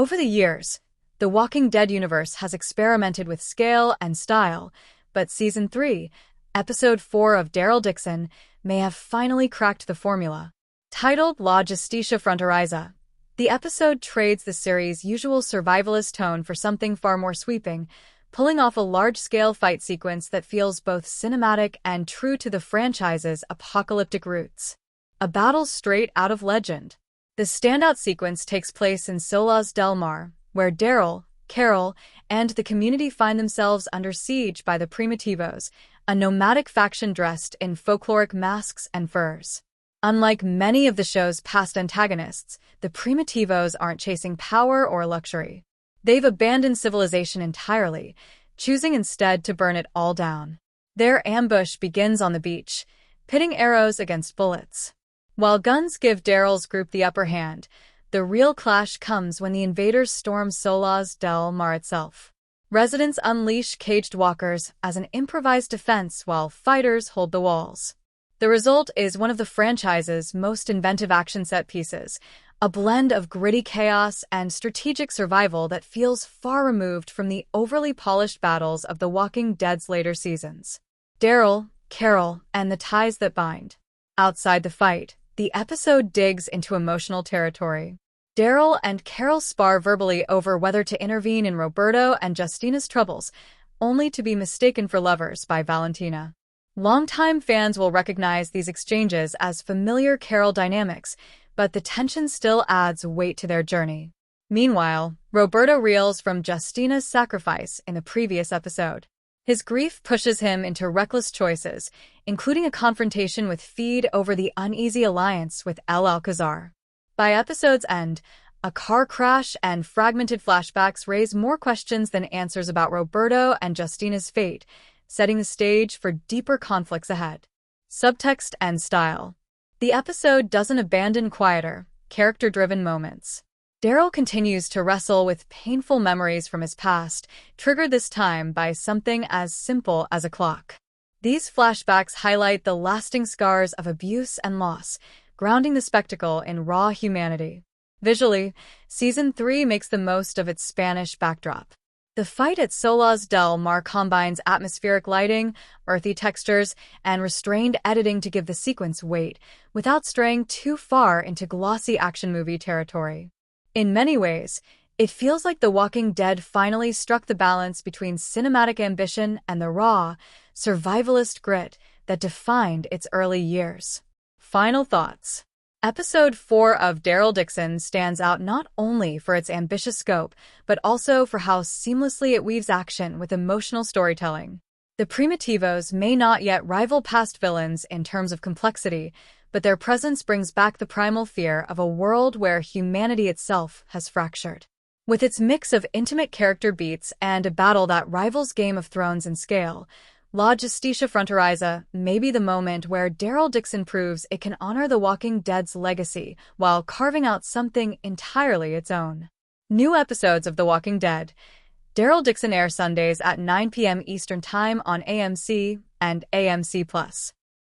Over the years, the Walking Dead universe has experimented with scale and style, but Season 3, Episode 4 of Daryl Dixon may have finally cracked the formula. Titled La Justicia Fronteriza, the episode trades the series' usual survivalist tone for something far more sweeping, pulling off a large-scale fight sequence that feels both cinematic and true to the franchise's apocalyptic roots. A battle straight out of legend. The standout sequence takes place in Solaz Del Mar, where Daryl, Carol, and the community find themselves under siege by the Primitivos, a nomadic faction dressed in folkloric masks and furs. Unlike many of the show's past antagonists, the Primitivos aren't chasing power or luxury. They've abandoned civilization entirely, choosing instead to burn it all down. Their ambush begins on the beach, pitting arrows against bullets. While guns give Daryl's group the upper hand, the real clash comes when the invaders storm Solaz Del Mar itself. Residents unleash caged walkers as an improvised defense while fighters hold the walls. The result is one of the franchise's most inventive action set pieces, a blend of gritty chaos and strategic survival that feels far removed from the overly polished battles of The Walking Dead's later seasons. Daryl, Carol, and the ties that bind. Outside the fight, the episode digs into emotional territory. Daryl and Carol spar verbally over whether to intervene in Roberto and Justina's troubles, only to be mistaken for lovers by Valentina. Longtime fans will recognize these exchanges as familiar Carol dynamics, but the tension still adds weight to their journey. Meanwhile, Roberto reels from Justina's sacrifice in the previous episode. His grief pushes him into reckless choices, including a confrontation with Feed over the uneasy alliance with El Alcazar. By episode's end, a car crash and fragmented flashbacks raise more questions than answers about Roberto and Justina's fate, setting the stage for deeper conflicts ahead. Subtext and style. The episode doesn't abandon quieter, character-driven moments. Daryl continues to wrestle with painful memories from his past, triggered this time by something as simple as a clock. These flashbacks highlight the lasting scars of abuse and loss, grounding the spectacle in raw humanity. Visually, Season 3 makes the most of its Spanish backdrop. The fight at Solaz Del Mar combines atmospheric lighting, earthy textures, and restrained editing to give the sequence weight, without straying too far into glossy action movie territory. In many ways, it feels like The Walking Dead finally struck the balance between cinematic ambition and the raw, survivalist grit that defined its early years. Final thoughts. Episode 4 of Daryl Dixon stands out not only for its ambitious scope, but also for how seamlessly it weaves action with emotional storytelling. The Primitivos may not yet rival past villains in terms of complexity, but their presence brings back the primal fear of a world where humanity itself has fractured. With its mix of intimate character beats and a battle that rivals Game of Thrones in scale, La Justicia Fronteriza may be the moment where Daryl Dixon proves it can honor The Walking Dead's legacy while carving out something entirely its own. New episodes of The Walking Dead Daryl Dixon air Sundays at 9 p.m. Eastern Time on AMC and AMC+.